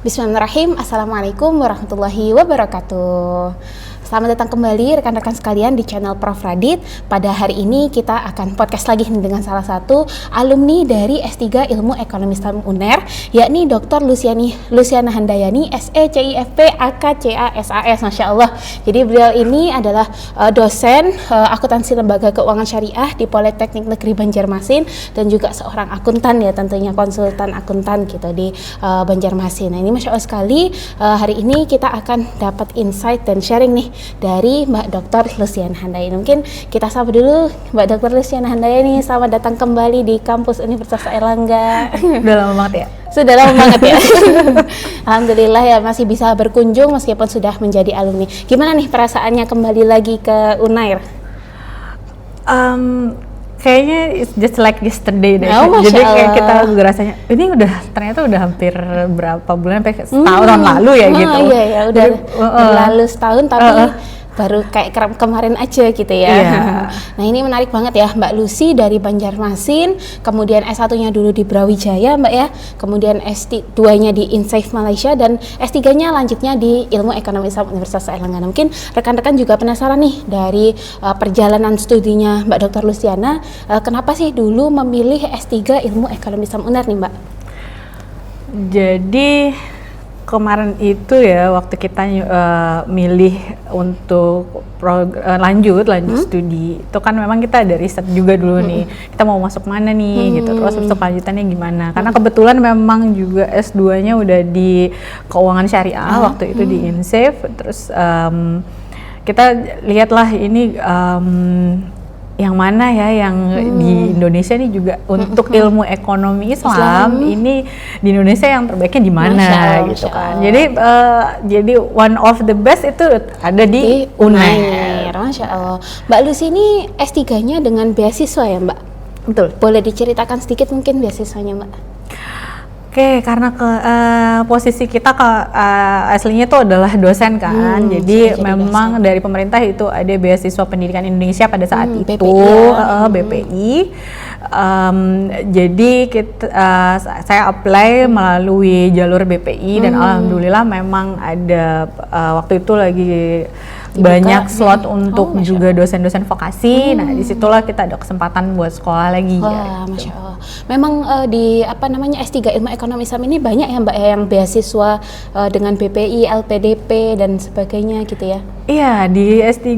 Bismillahirrahmanirrahim. Assalamualaikum warahmatullahi wabarakatuh. Selamat datang kembali rekan-rekan sekalian di channel Prof Radit. Pada hari ini kita akan podcast lagi dengan salah satu alumni dari S3 Ilmu Ekonomi Islam UNER, yakni Dr. Luciana Handayani, SE CIFP AKCA SAS. Masya Allah. Jadi beliau ini adalah dosen akuntansi lembaga keuangan syariah di Politeknik Negeri Banjarmasin dan juga seorang akuntan ya, tentunya konsultan akuntan gitu di Banjarmasin. Nah ini Masya Allah sekali, hari ini kita akan dapat insight dan sharing nih dari Mbak Dr. Luciana Handayani. Mungkin kita sapa dulu Mbak Dr. Luciana Handayani. Selamat datang kembali di kampus Universitas Airlangga. Udah lama banget ya? Sudah lama banget ya. Alhamdulillah ya masih bisa berkunjung meskipun sudah menjadi alumni. Gimana nih perasaannya kembali lagi ke UNAIR? Kayaknya it's just like yesterday deh. Oh, jadi kayak kita rasanya ini ternyata udah hampir berapa bulan, sampai setahun lalu ya gitu. Iya ya, udah berlalu setahun tapi baru kayak kemarin aja gitu ya. Yeah. Nah ini menarik banget ya Mbak Lucy dari Banjarmasin, kemudian S1-nya dulu di Brawijaya Mbak ya, kemudian S2-nya di Insafe Malaysia, dan S3-nya lanjutnya di Ilmu Ekonomi Islam Universitas Airlangga. Mungkin rekan-rekan juga penasaran nih dari perjalanan studinya Mbak Dr. Luciana, kenapa sih dulu memilih S3 Ilmu Ekonomi Islam UNER nih Mbak? Jadi kemarin itu ya waktu kita milih untuk lanjut studi itu kan memang kita ada riset juga dulu nih, kita mau masuk mana nih gitu, terus untuk lanjutannya gimana, karena kebetulan memang juga S2-nya udah di keuangan syariah waktu itu di Insafe. Terus kita lihatlah ini yang mana ya yang di Indonesia nih juga untuk ilmu ekonomi Islam ini di Indonesia yang terbaiknya di mana gitu kan. Jadi one of the best itu ada di UNAIR. Masya Allah. Mbak Lucy ini S3-nya dengan beasiswa ya Mbak? Betul. Boleh diceritakan sedikit mungkin beasiswanya Mbak? Oke, karena posisi kita aslinya itu adalah dosen kan, jadi memang dosen. Dari pemerintah itu ada beasiswa pendidikan Indonesia pada saat itu, BPI. Jadi saya apply melalui jalur BPI dan alhamdulillah memang ada waktu itu lagi banyak slot untuk juga dosen-dosen vokasi. Nah, disitulah kita ada kesempatan buat sekolah lagi. Wah, Masya Allah. Memang di S3 Ilmu Ekonomi Islam ini banyak ya Mbak yang beasiswa dengan BPI, LPDP dan sebagainya gitu ya? Iya, di S3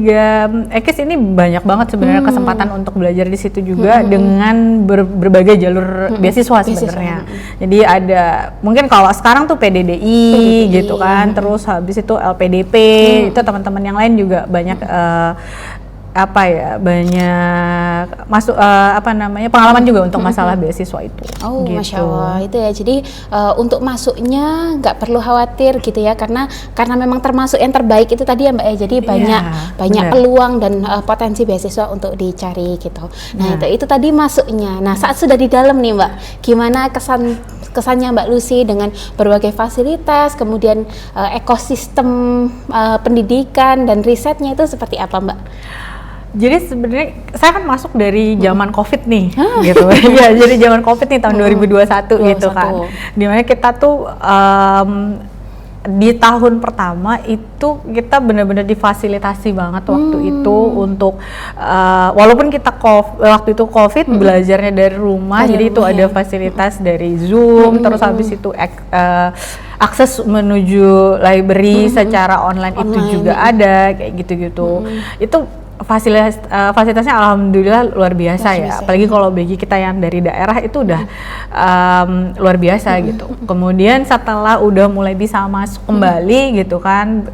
EKIS ini banyak banget sebenarnya kesempatan untuk belajar di situ juga dengan berbagai jalur beasiswa sebenarnya. Jadi ada mungkin kalau sekarang tuh PDDI gitu kan, terus habis itu LPDP, itu teman-teman yang lain juga banyak banyak masuk pengalaman juga untuk masalah beasiswa itu. Oh, gitu. Masya Allah, itu ya. Jadi untuk masuknya nggak perlu khawatir gitu ya, karena memang termasuk yang terbaik itu tadi ya Mbak ya. Jadi banyak peluang dan potensi beasiswa untuk dicari gitu. Nah itu tadi masuknya. Nah saat sudah di dalam nih Mbak, gimana kesannya Mbak Lucy dengan berbagai fasilitas, kemudian ekosistem pendidikan dan risetnya itu seperti apa Mbak? Jadi sebenarnya saya kan masuk dari zaman COVID nih, gitu. Ya, jadi zaman COVID nih tahun 2021 gitu kan. Dimana kita tuh di tahun pertama itu kita benar-benar difasilitasi banget waktu itu untuk walaupun kita waktu itu COVID belajarnya dari rumah, jadi itu ada fasilitas dari Zoom, terus habis itu akses menuju library secara online itu juga ada kayak gitu-gitu. Itu fasilitasnya alhamdulillah luar biasa ya, apalagi kalau bagi kita yang dari daerah itu udah luar biasa gitu. Kemudian setelah udah mulai bisa masuk kembali gitu kan,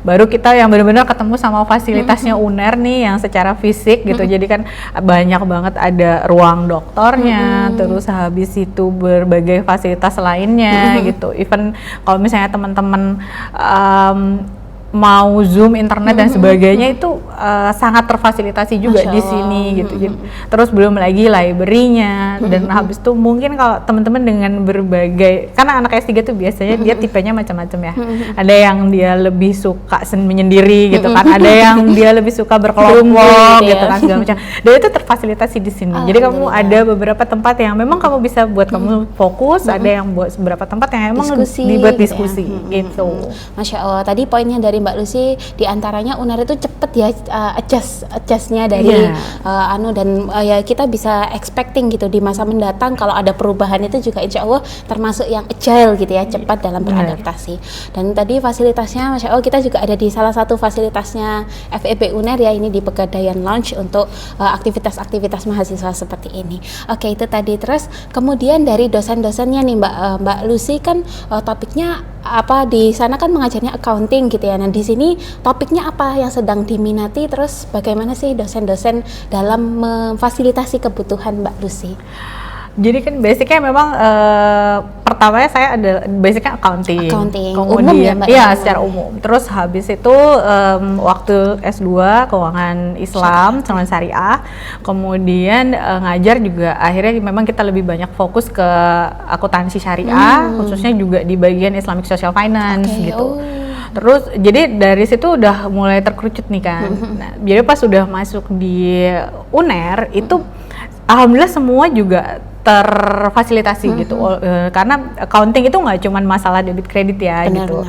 baru kita yang benar-benar ketemu sama fasilitasnya UNER nih yang secara fisik gitu. Jadi kan banyak banget ada ruang doktornya, terus habis itu berbagai fasilitas lainnya gitu. Even kalau misalnya teman-teman mau Zoom, internet dan sebagainya itu sangat terfasilitasi juga di sini gitu. Terus belum lagi library-nya dan habis itu mungkin kalau teman-teman dengan berbagai, karena anak S3 tuh biasanya dia tipenya macam-macam ya. Ada yang dia lebih suka menyendiri gitu kan, ada yang dia lebih suka berkelompok gitu kan segala macam. Dan itu terfasilitasi di sini. Jadi kamu ada beberapa tempat yang memang kamu bisa buat kamu fokus, ada yang buat beberapa tempat yang emang dibuat diskusi gitu. Masya Allah, tadi poinnya dari Mbak Lucy diantaranya UNER itu cepet ya adjustnya dari dan ya kita bisa expecting gitu di masa mendatang kalau ada perubahan itu juga insya Allah termasuk yang agile gitu ya, cepat dalam beradaptasi. Dan tadi fasilitasnya Masya Allah kita juga ada di salah satu fasilitasnya FEB UNER ya, ini di Pegadaian Lounge untuk aktivitas-aktivitas mahasiswa seperti ini. Oke, itu tadi. Terus kemudian dari dosen-dosennya nih Mbak Lucy kan topiknya apa di sana kan mengajarnya accounting gitu ya. Nah, di sini topiknya apa yang sedang diminati, terus bagaimana sih dosen-dosen dalam memfasilitasi kebutuhan Mbak Lucy? Jadi kan basicnya memang pertamanya saya ada basicnya accounting. Kemudian umum ya Mbak? Iya, secara umum. Terus habis itu waktu S2 keuangan Islam sama syariah, kemudian ngajar juga akhirnya memang kita lebih banyak fokus ke akuntansi syariah, khususnya juga di bagian Islamic Social Finance gitu. Terus jadi dari situ udah mulai terkerucut nih kan. Nah, jadi pas udah masuk di UNER itu alhamdulillah semua juga terfasilitasi gitu, karena accounting itu nggak cuma masalah debit kredit ya gitu,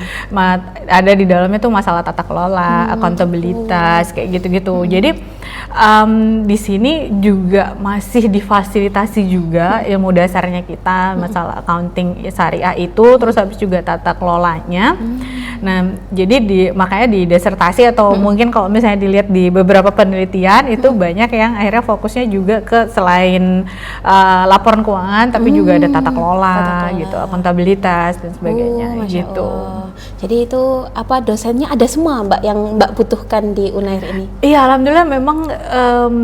ada di dalamnya tuh masalah tata kelola, akuntabilitas kayak gitu-gitu. Jadi di sini juga masih difasilitasi juga ilmu dasarnya kita, masalah accounting syariah itu, terus habis juga tata kelolanya. Nah, jadi makanya di disertasi atau mungkin kalau misalnya dilihat di beberapa penelitian itu banyak yang akhirnya fokusnya juga ke selain laporan keuangan, tapi juga ada tata kelola gitu, akuntabilitas dan sebagainya gitu. Jadi itu apa dosennya ada semua Mbak yang Mbak butuhkan di UNER ini? Iya, alhamdulillah memang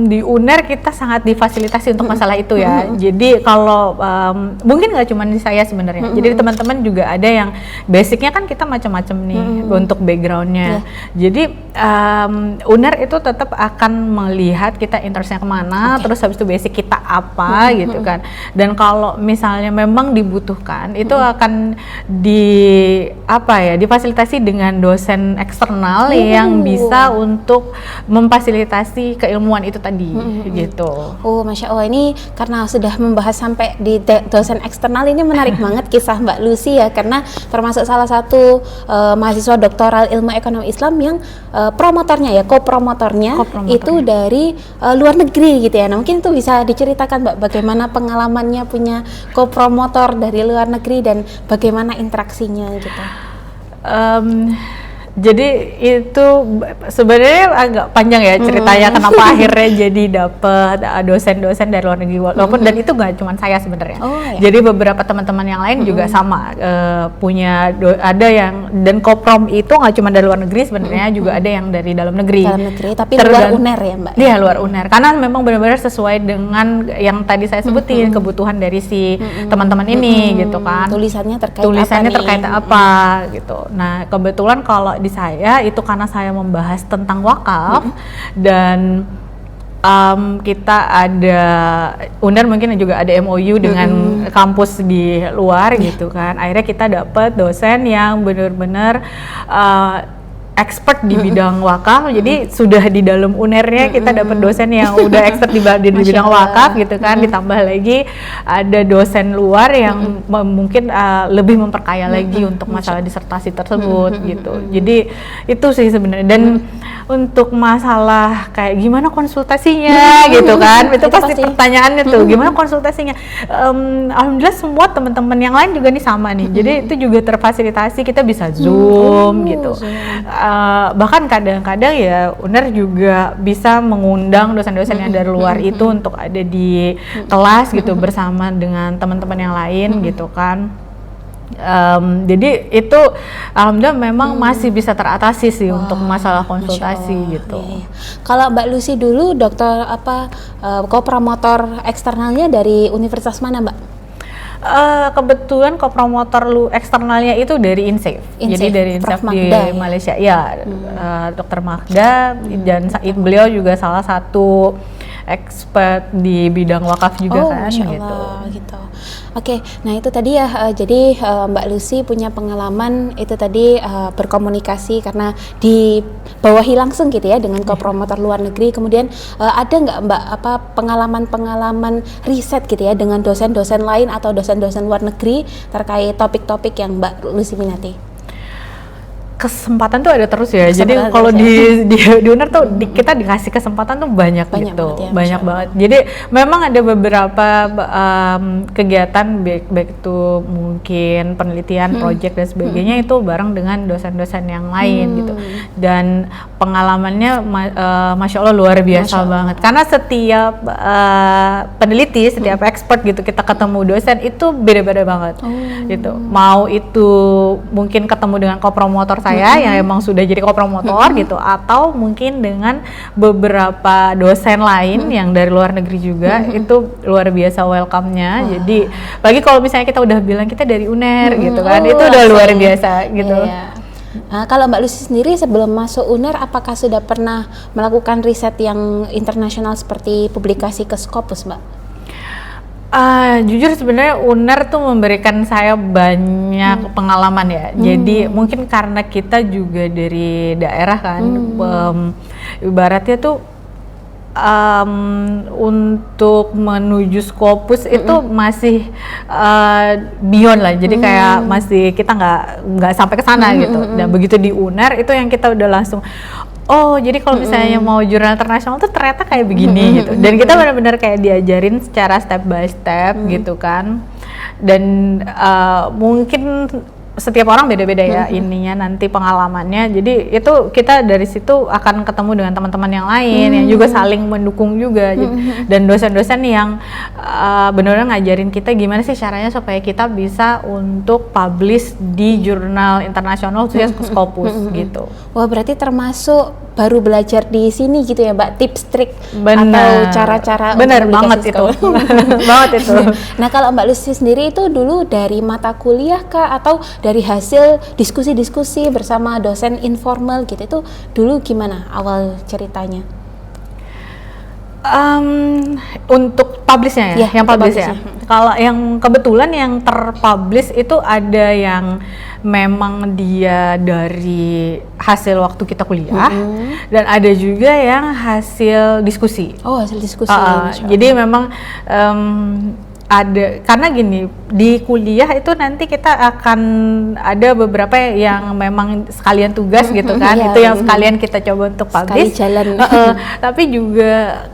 di UNER kita sangat difasilitasi untuk masalah itu ya. Jadi kalau mungkin nggak cuma di saya sebenarnya. Jadi teman-teman juga ada yang basicnya kan kita macam-macam nih untuk backgroundnya. Jadi UNER itu tetap akan melihat kita interestnya kemana, terus habis itu basic kita apa gitu kan. Dan kalau misalnya memang dibutuhkan itu akan difasilitasi dengan dosen eksternal yang bisa untuk memfasilitasi keilmuan itu tadi gitu. Oh, Masya Allah, ini karena sudah membahas sampai di dosen eksternal, ini menarik banget kisah Mbak Lucy ya, karena termasuk salah satu mahasiswa doktoral ilmu ekonomi Islam yang promotornya ya, co-promotornya itu dari luar negeri gitu ya. Nah, mungkin itu bisa diceritakan Mbak bagaimana pengalamannya punya co-promotor dari luar negeri dan bagaimana interaksinya gitu. Jadi itu sebenarnya agak panjang ya ceritanya kenapa akhirnya jadi dapet dosen-dosen dari luar negeri, walaupun dan itu nggak cuma saya sebenarnya. Jadi beberapa teman-teman yang lain juga sama punya ada yang, dan koprom itu nggak cuma dari luar negeri sebenarnya, juga ada yang dari dalam negeri. Tapi luar UNER ya Mbak? Iya, luar UNER, karena memang benar-benar sesuai dengan yang tadi saya sebutin, kebutuhan dari si teman-teman ini gitu kan. Tulisannya terkait apa gitu. Nah, kebetulan kalau di saya itu karena saya membahas tentang wakaf dan kita ada UNER mungkin juga ada MOU dengan kampus di luar gitu kan. Akhirnya kita dapat dosen yang benar-benar expert di bidang wakaf, jadi sudah di dalam UNER-nya kita dapat dosen yang udah expert di bidang wakaf gitu kan, ditambah lagi ada dosen luar yang mungkin lebih memperkaya lagi untuk masalah disertasi tersebut gitu. Jadi itu sih sebenarnya. Dan untuk masalah kayak gimana konsultasinya gitu kan, itu pasti pertanyaannya tuh, gimana konsultasinya. Alhamdulillah semua teman-teman yang lain juga nih sama nih, jadi itu juga terfasilitasi, kita bisa Zoom gitu. Bahkan kadang-kadang ya UNER juga bisa mengundang dosen-dosen yang dari luar itu untuk ada di kelas gitu bersama dengan teman-teman yang lain gitu kan. Jadi itu alhamdulillah memang masih bisa teratasi sih untuk masalah konsultasi gitu. Kalau Mbak Lucy dulu dokter co-promotor eksternalnya dari universitas mana Mbak? Kebetulan kopromotor eksternalnya itu dari INSAFE. Jadi dari INSAFE di Malaysia. Ya, Dr. Magda dan beliau juga salah satu expert di bidang wakaf juga kan gitu. Oke, nah itu tadi ya, jadi Mbak Lucy punya pengalaman itu tadi berkomunikasi karena dibawahi langsung gitu ya dengan kopromotor luar negeri. Kemudian ada nggak Mbak pengalaman riset gitu ya dengan dosen-dosen lain atau dosen-dosen luar negeri terkait topik-topik yang Mbak Lucy minati? Kesempatan tuh ada terus ya. Jadi kalau di UNER tuh kita dikasih kesempatan tuh banyak gitu, banyak banget. Jadi memang ada beberapa kegiatan baik itu mungkin penelitian, project dan sebagainya itu bareng dengan dosen-dosen yang lain gitu. Dan pengalamannya masya Allah luar biasa banget. Karena setiap peneliti, setiap expert gitu kita ketemu dosen itu beda-beda banget gitu. Mau itu mungkin ketemu dengan kopromotor saya yang emang sudah jadi kopromotor gitu, atau mungkin dengan beberapa dosen lain yang dari luar negeri juga, itu luar biasa welcome-nya. Jadi bagi kalau misalnya kita udah bilang kita dari UNER gitu kan, itu udah luar biasa gitu. Nah, kalau Mbak Lucy sendiri sebelum masuk UNER, apakah sudah pernah melakukan riset yang internasional seperti publikasi ke Scopus, Mbak? Jujur sebenarnya UNER tuh memberikan saya banyak pengalaman ya. Jadi mungkin karena kita juga dari daerah kan, ibaratnya tuh untuk menuju Scopus itu masih beyond lah. Jadi kayak masih kita nggak sampai ke sana gitu. Dan begitu di UNER itu yang kita udah langsung jadi kalau misalnya mau jurnal internasional tuh ternyata kayak begini gitu. Dan kita benar-benar kayak diajarin secara step by step gitu kan. Dan mungkin setiap orang beda-beda ya ininya nanti pengalamannya. Jadi itu kita dari situ akan ketemu dengan teman-teman yang lain yang juga saling mendukung juga. Dan dosen-dosen yang benar-benar ngajarin kita gimana sih caranya supaya kita bisa untuk publish di jurnal internasional khususnya Scopus gitu. Wah, berarti termasuk baru belajar di sini gitu ya Mbak, tips trik atau cara-cara bener banget itu. Banget itu. Nah, kalau Mbak Lucy sendiri itu dulu dari mata kuliah kah atau dari hasil diskusi-diskusi bersama dosen informal gitu, itu dulu gimana awal ceritanya? Untuk publishnya ya, yang publish ya. Kalau yang kebetulan yang terpublish itu ada yang memang dia dari hasil waktu kita kuliah, dan ada juga yang hasil diskusi. Oh, hasil diskusi. Jadi memang ada, karena gini, di kuliah itu nanti kita akan ada beberapa yang memang sekalian tugas gitu kan, itu yang sekalian kita coba untuk publish. Tapi juga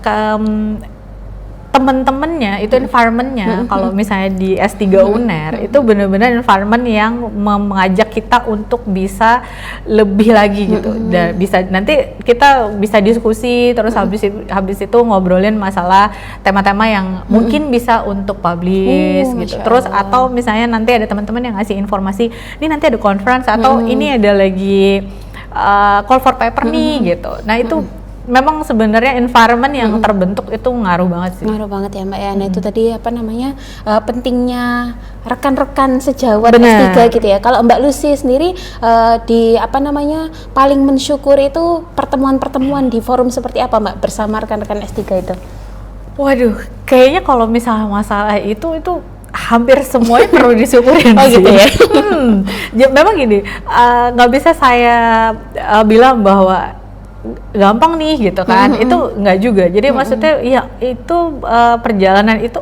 teman-temannya itu environment-nya, kalau misalnya di S3 UNER itu benar-benar environment yang mengajak kita untuk bisa lebih lagi gitu. Dan bisa nanti kita bisa diskusi terus habis itu ngobrolin masalah tema-tema yang mungkin bisa untuk publish gitu. Terus atau misalnya nanti ada teman-teman yang ngasih informasi, ini nanti ada conference atau ini ada lagi call for paper nih gitu. Nah, itu memang sebenarnya environment yang terbentuk itu ngaruh banget sih. Ngaruh banget ya Mbak ya. Nah itu tadi pentingnya rekan-rekan sejawat S3 gitu ya. Kalau Mbak Lucy sendiri paling mensyukuri itu pertemuan-pertemuan di forum seperti apa Mbak bersama rekan-rekan S3 itu? Waduh, kayaknya kalau misalnya masalah itu hampir semuanya perlu disyukurin gitu ya. Memang gini, nggak bisa saya bilang bahwa gampang nih gitu kan, itu nggak juga. Jadi maksudnya ya itu perjalanan itu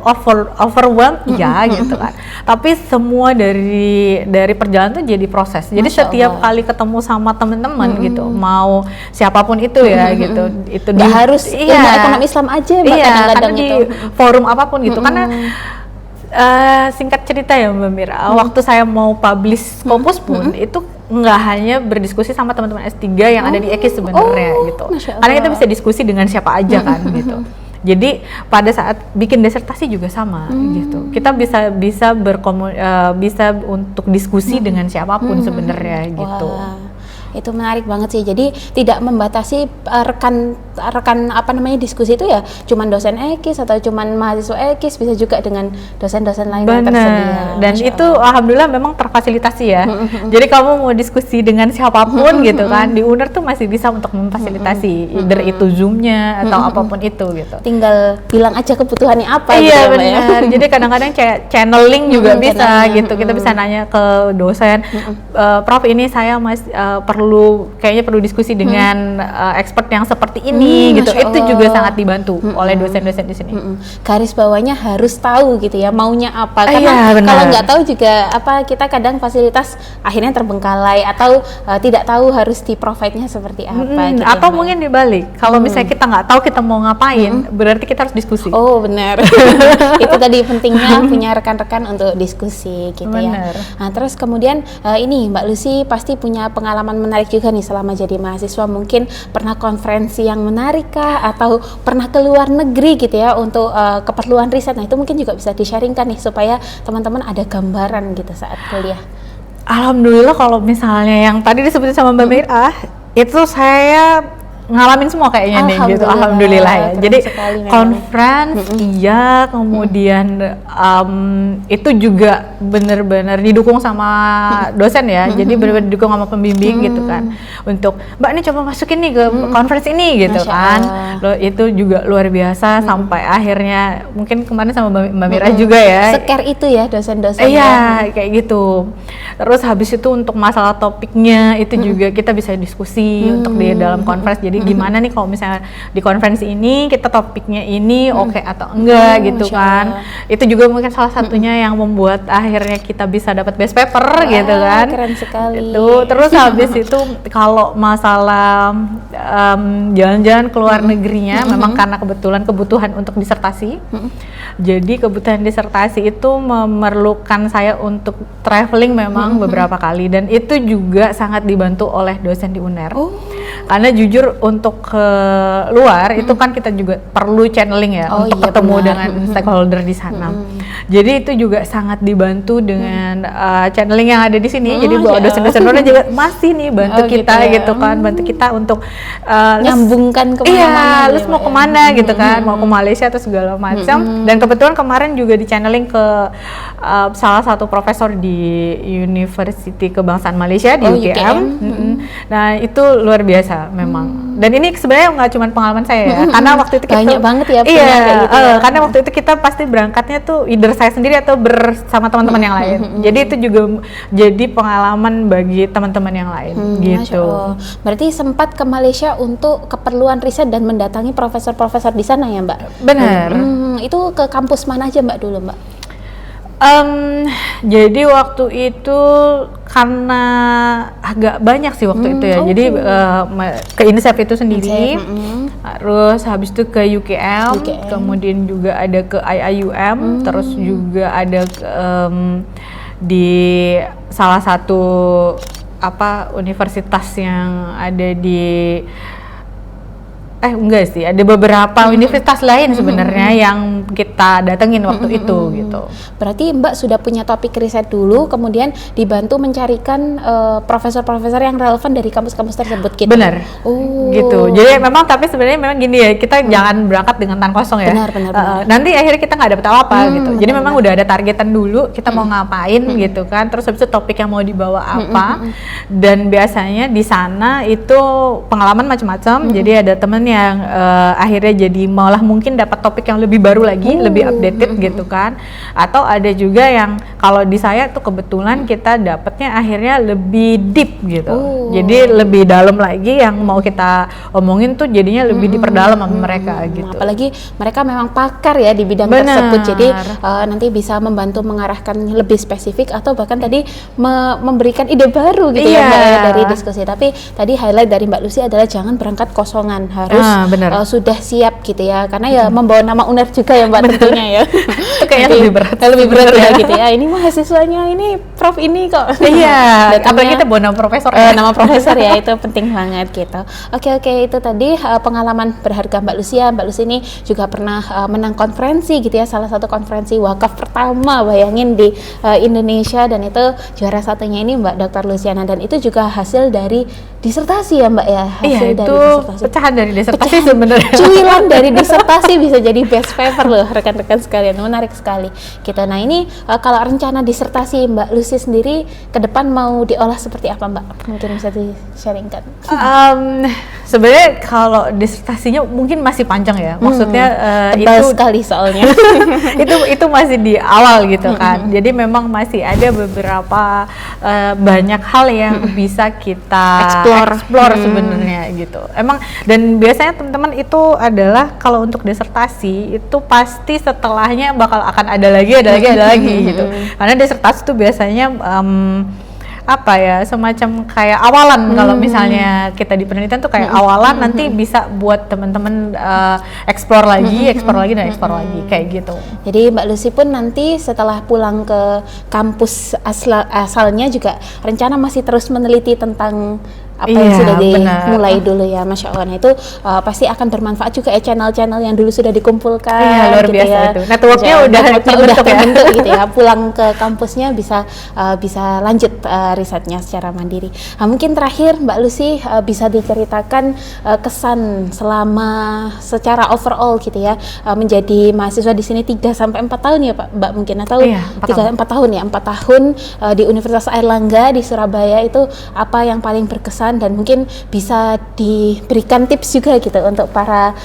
overwhelmed ya gitu kan. Tapi semua dari perjalanan tuh jadi proses. Jadi setiap kali ketemu sama teman-teman gitu, mau siapapun itu ya gitu, itu nggak harus ilmu ekonomi Islam aja kadang-kadang di forum apapun gitu. Karena singkat cerita ya Mbak Mira, waktu saya mau publish Scopus pun itu nggak hanya berdiskusi sama teman-teman S3 yang ada di EKIS sebenarnya gitu. Karena kita bisa diskusi dengan siapa aja kan gitu. Jadi pada saat bikin disertasi juga sama gitu. Kita bisa untuk diskusi dengan siapapun sebenarnya gitu. itu menarik banget sih. Jadi tidak membatasi rekan diskusi itu ya cuman dosen ekis atau cuman mahasiswa ekis, bisa juga dengan dosen-dosen lain yang tersedia. Dan itu alhamdulillah memang terfasilitasi ya. Jadi kamu mau diskusi dengan siapapun gitu kan, di UNER tuh masih bisa untuk memfasilitasi, either itu Zoom-nya atau apapun itu gitu. Tinggal bilang aja kebutuhannya apa gitu. Iya ya. benar. Jadi kadang-kadang channeling juga bisa gitu. Kita bisa nanya ke dosen, Prof ini saya perlu diskusi dengan expert yang seperti ini gitu. Itu juga sangat dibantu oleh dosen-dosen di sini. Garis bawahnya harus tahu gitu ya, maunya apa. Karena kalau nggak tahu juga kita kadang fasilitas akhirnya terbengkalai atau tidak tahu harus di-provide-nya seperti apa. Gitu atau mungkin dibalik, kalau misalnya kita nggak tahu kita mau ngapain, berarti kita harus diskusi. Oh benar. Itu tadi pentingnya punya rekan-rekan untuk diskusi gitu ya. Nah terus kemudian ini Mbak Lucy pasti punya pengalaman menarik juga nih selama jadi mahasiswa. Mungkin pernah konferensi yang menarik kah, atau pernah ke luar negeri gitu ya untuk keperluan riset. Nah itu mungkin juga bisa di-sharingkan nih supaya teman-teman ada gambaran gitu saat kuliah. Alhamdulillah kalau misalnya yang tadi disebutin sama Mbak Mira, itu saya ngalamin semua kayaknya nih gitu. Alhamdulillah ya. Jadi conference iya, kemudian itu juga benar-benar didukung sama dosen ya. Jadi benar-benar didukung sama pembimbing gitu kan. Untuk Mbak ini coba masukin nih ke conference ini gitu kan. Loh, itu juga luar biasa sampai akhirnya mungkin kemarin sama Mbak Mira juga ya. Scare itu ya dosen-dosen. Iya, kayak gitu. Terus habis itu untuk masalah topiknya itu juga kita bisa diskusi untuk di dalam conference. Jadi gimana nih kalau misalnya di konferensi ini kita topiknya ini oke atau enggak gitu kan. Itu juga mungkin salah satunya yang membuat akhirnya kita bisa dapat best paper gitu kan. Keren sekali. Itu terus habis itu kalau masalah jalan-jalan ke luar negerinya memang karena kebutuhan untuk disertasi. Jadi kebutuhan disertasi itu memerlukan saya untuk traveling memang beberapa kali, dan itu juga sangat dibantu oleh dosen di UNER. Karena jujur untuk ke luar itu kan kita juga perlu channeling ya untuk ketemu dengan stakeholder di sana. Jadi itu juga sangat dibantu dengan channeling yang ada di sini. Jadi bawa dosen-dosen luar juga masih nih bantu kita gitu kan, bantu kita untuk nyambungkan kemana-mana. Iya, mau kemana gitu kan, mau ke Malaysia atau segala macam. Dan kebetulan kemarin juga di channeling ke salah satu profesor di University Kebangsaan Malaysia di UKM. Nah itu luar biasa memang. Dan ini sebenarnya nggak cuma pengalaman saya ya, karena waktu itu banyak banget ya. Karena waktu itu kita pasti berangkatnya tuh either saya sendiri atau bersama teman-teman yang lain. Jadi itu juga jadi pengalaman bagi teman-teman yang lain gitu. Berarti sempat ke Malaysia untuk keperluan riset dan mendatangi profesor-profesor di sana ya Mbak? Benar. Itu ke kampus mana aja Mbak dulu Mbak? Jadi waktu itu karena agak banyak sih waktu itu ya. Jadi ke INSEP itu sendiri, terus habis itu ke UKM, kemudian juga ada ke IIUM, terus juga ada di salah satu universitas yang ada di enggak sih, ada beberapa universitas lain sebenarnya yang kita datengin waktu itu gitu. Berarti Mbak sudah punya topik riset dulu, kemudian dibantu mencarikan profesor-profesor yang relevan dari kampus-kampus tersebut gitu. Benar. Gitu. Jadi memang tapi sebenarnya memang gini ya, kita jangan berangkat dengan tangan kosong ya. Benar. Nanti akhirnya kita nggak dapet apa-apa gitu. Jadi memang udah ada targetan dulu, kita mau ngapain gitu kan. Terus habis itu topik yang mau dibawa apa. Dan biasanya di sana itu pengalaman macam-macam. Jadi ada temen yang akhirnya jadi malah mungkin dapat topik yang lebih baru lagi, lebih updated gitu kan. Atau ada juga yang kalau di saya tuh kebetulan kita dapatnya akhirnya lebih deep gitu. Jadi lebih dalam lagi yang mau kita omongin tuh jadinya lebih diperdalam sama mereka gitu. Apalagi mereka memang pakar ya di bidang tersebut. Jadi nanti bisa membantu mengarahkan lebih spesifik atau bahkan tadi memberikan ide baru gitu ya Mbak ya, dari diskusi. Tapi tadi highlight dari Mbak Lucy adalah jangan berangkat kosongan, harus harus sudah siap gitu ya, karena ya membawa nama UNER juga ya Mbak tentunya ya. Itu kayaknya lebih berat ya gitu ya. Ini mahasiswanya ini Prof ini kok. Iya, apalagi kita bawa nama profesor. Nama profesor ya, itu penting banget gitu. Oke, itu tadi pengalaman berharga Mbak Lucia. Mbak Lucia ini juga pernah menang konferensi gitu ya, salah satu konferensi wakaf pertama bayangin di Indonesia, dan itu juara satunya ini Mbak Dr. Luciana, dan itu juga hasil dari disertasi ya Mbak ya. Hasil dari itu disertasi. Pecahan dari disertasi sebenarnya. Cuilan dari disertasi bisa jadi best paper loh rekan-rekan sekalian, menarik sekali gitu. Nah ini kalau rencana disertasi Mbak Lucy sendiri ke depan mau diolah seperti apa Mbak? Mungkin bisa di-sharingkan. Sebenarnya kalau disertasinya mungkin masih panjang ya, maksudnya tebal sekali soalnya. itu masih di awal gitu kan. Jadi memang masih ada beberapa banyak hal yang bisa kita explore sebenarnya gitu. Emang, dan biasanya teman-teman itu adalah kalau untuk disertasi itu pasti setelahnya bakal akan ada lagi gitu. Karena disertasi itu biasanya apa ya, semacam kayak awalan. Kalau misalnya kita di penelitian tuh kayak awalan, nanti bisa buat teman-teman explore lagi kayak gitu. Jadi Mbak Lucy pun nanti setelah pulang ke kampus asalnya juga rencana masih terus meneliti tentang apa yang sudah dimulai dulu ya, Masya Allah. Nah itu pasti akan bermanfaat juga ya, channel-channel yang dulu sudah dikumpulkan. Iya, luar biasa ya. Itu. Networknya udah terbentuk gitu ya. Pulang ke kampusnya bisa lanjut risetnya secara mandiri. Nah, mungkin terakhir Mbak Lucy bisa diceritakan kesan selama secara overall gitu ya, menjadi mahasiswa di sini 3 sampai 4 tahun ya Pak Mbak mungkin, atau 4 tahun ya, 4 tahun di Universitas Airlangga di Surabaya. Itu apa yang paling berkesan, dan mungkin bisa diberikan tips juga gitu untuk para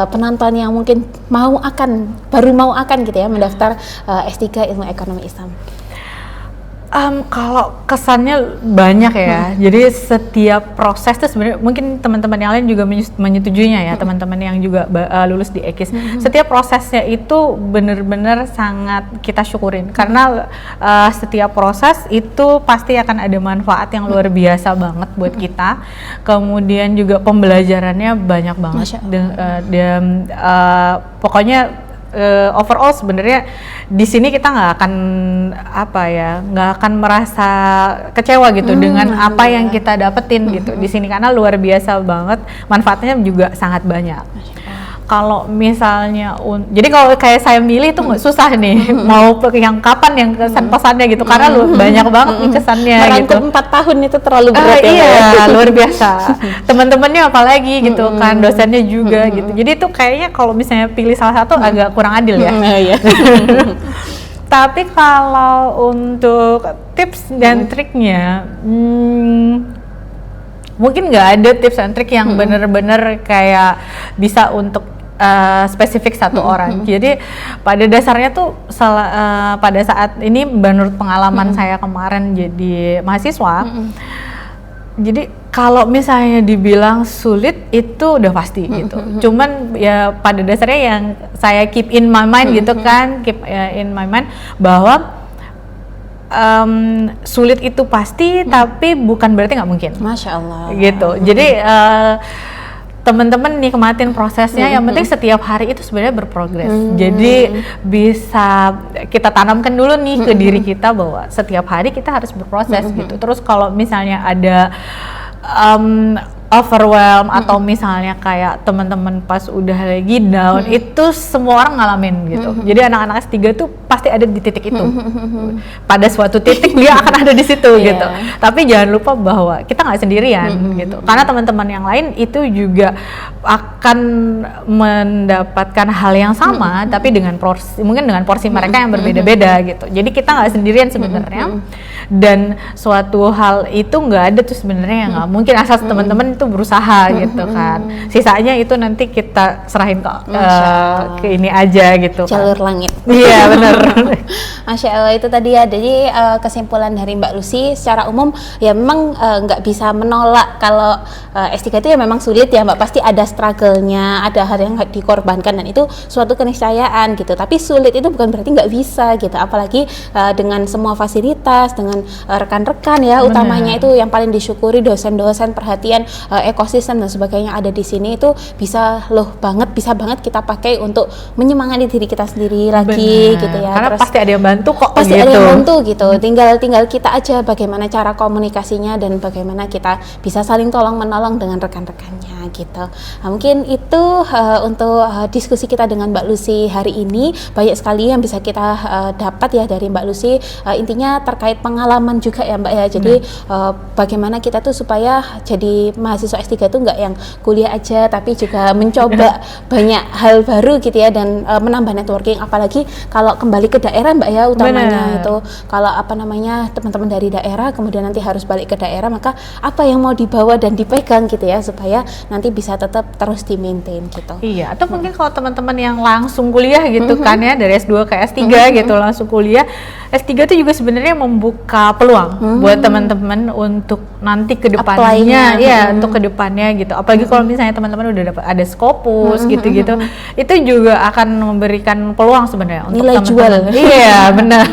penonton yang mungkin baru mau akan gitu ya mendaftar S3 Ilmu Ekonomi Islam. Kalau kesannya banyak ya. Jadi setiap proses itu sebenarnya mungkin teman-teman yang lain juga menyetujuinya ya, teman-teman yang juga lulus di EKIS. Setiap prosesnya itu benar-benar sangat kita syukurin, karena setiap proses itu pasti akan ada manfaat yang luar biasa banget buat kita. Kemudian juga pembelajarannya banyak banget. Dan pokoknya overall sebenarnya di sini kita nggak akan merasa kecewa gitu dengan apa yang kita dapetin gitu di sini, karena luar biasa banget, manfaatnya juga sangat banyak. Kalau misalnya jadi kalau kayak saya milih itu nggak susah nih mau yang kapan yang kesan pesannya gitu, karena banyak banget nih kesannya. Merangkum 4 tahun itu terlalu berat iya, luar biasa. Teman-temannya apalagi gitu kan, dosennya juga gitu. Jadi itu kayaknya kalau misalnya pilih salah satu agak kurang adil ya. Tapi kalau untuk tips dan triknya, mungkin nggak ada tips and trik yang bener-bener kayak bisa untuk spesifik satu orang. Jadi pada dasarnya tuh pada saat ini menurut pengalaman saya kemarin jadi mahasiswa, jadi kalau misalnya dibilang sulit itu udah pasti gitu. Cuman ya pada dasarnya yang saya keep in my mind gitu kan, in my mind bahwa sulit itu pasti, tapi bukan berarti nggak mungkin. Masya Allah. Gitu. Jadi teman-teman nikmatin prosesnya. Yang penting setiap hari itu sebenarnya berprogres. Jadi bisa kita tanamkan dulu nih ke diri kita bahwa setiap hari kita harus berproses gitu. Terus kalau misalnya ada overwhelm atau misalnya kayak teman-teman pas udah lagi down, itu semua orang ngalamin gitu. Jadi anak-anak S3 tuh pasti ada di titik itu. Pada suatu titik dia akan ada di situ gitu. Tapi jangan lupa bahwa kita nggak sendirian gitu. Karena teman-teman yang lain itu juga akan mendapatkan hal yang sama, tapi dengan mungkin dengan porsi mereka yang berbeda-beda gitu. Jadi kita nggak sendirian sebenarnya. Dan suatu hal itu nggak ada tuh sebenarnya yang nggak mungkin, asal teman-teman itu berusaha gitu kan. Sisanya itu nanti kita serahin ke ini aja gitu. Jalur langit. Iya benar. Masya Allah, itu tadi ya. Jadi kesimpulan dari Mbak Lucy secara umum ya memang nggak bisa menolak kalau S3 itu ya memang sulit ya Mbak. Pasti ada struggle-nya, ada hal yang dikorbankan, dan itu suatu keniscayaan gitu. Tapi sulit itu bukan berarti nggak bisa gitu. Apalagi dengan semua fasilitas, dengan rekan-rekan ya, utamanya itu yang paling disyukuri, dosen-dosen, perhatian ekosistem dan sebagainya ada di sini itu bisa banget kita pakai untuk menyemangati diri kita sendiri lagi gitu ya. Karena Terus pasti ada yang bantu kok. pasti gitu. ada yang bantu gitu. Tinggal kita aja bagaimana cara komunikasinya dan bagaimana kita bisa saling tolong menolong dengan rekan-rekannya gitu. Nah, mungkin itu untuk diskusi kita dengan Mbak Lucy hari ini. Banyak sekali yang bisa kita dapat ya dari Mbak Lucy. Intinya terkait pengalaman juga ya Mbak ya. Jadi bagaimana kita tuh supaya jadi mahasiswa S3 tuh nggak yang kuliah aja tapi juga mencoba banyak hal baru gitu ya dan menambah networking, apalagi kalau kembali ke daerah Mbak ya utamanya. Itu kalau teman-teman dari daerah kemudian nanti harus balik ke daerah, maka apa yang mau dibawa dan dipegang gitu ya supaya nanti bisa tetap terus di-maintain gitu. Iya, atau mungkin kalau teman-teman yang langsung kuliah gitu kan ya, dari S2 ke S3 gitu langsung kuliah, S3 itu juga sebenarnya membuka peluang buat teman-teman untuk nanti ke depannya untuk ke depannya gitu. Apalagi kalau misalnya teman-teman udah dapat ada Scopus gitu-gitu, itu juga akan memberikan peluang sebenarnya untuk nilai jual. Iya, benar.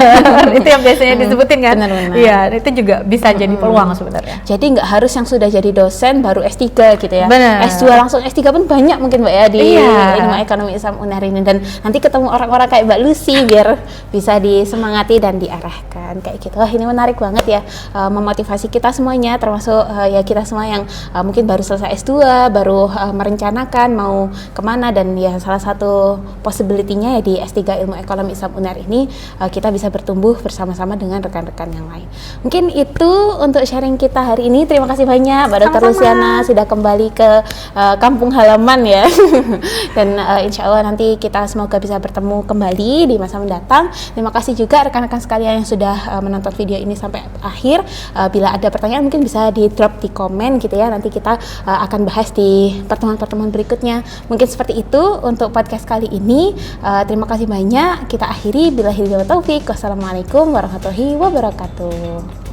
Itu yang biasanya disebutin kan. Benar. Iya, itu juga bisa jadi peluang sebenarnya. Jadi nggak harus yang sudah jadi dosen baru S3 gitu ya. Benar. S2 langsung S3 pun banyak mungkin Mbak ya di Ilmu Ekonomi Islam UNER ini, dan nanti ketemu orang-orang kayak Mbak Lucy biar bisa disemangati dan diarahkan kayak gitu. Wah, ini menarik banget ya, memotivasi kita semuanya termasuk ya kita semua yang mungkin baru selesai S2, baru merencanakan mau kemana, dan ya salah satu possibility-nya ya di S3 Ilmu Ekonomi Islam UNER ini kita bisa bertumbuh bersama-sama dengan rekan-rekan yang lain. Mungkin itu untuk sharing kita hari ini. Terima kasih banyak Mbak Dr. Luciana sudah kembali ke kampung halaman ya. Dan insya Allah nanti kita semoga bisa bertemu kembali di masa mendatang. Terima kasih juga rekan-rekan sekalian yang sudah menonton video ini sampai akhir. Bila ada pertanyaan mungkin bisa di drop di komen gitu ya, nanti kita akan bahas di pertemuan-pertemuan berikutnya. Mungkin seperti itu untuk podcast kali ini. Terima kasih banyak, kita akhiri. Billahi taufiq. Wassalamualaikum warahmatullahi wabarakatuh.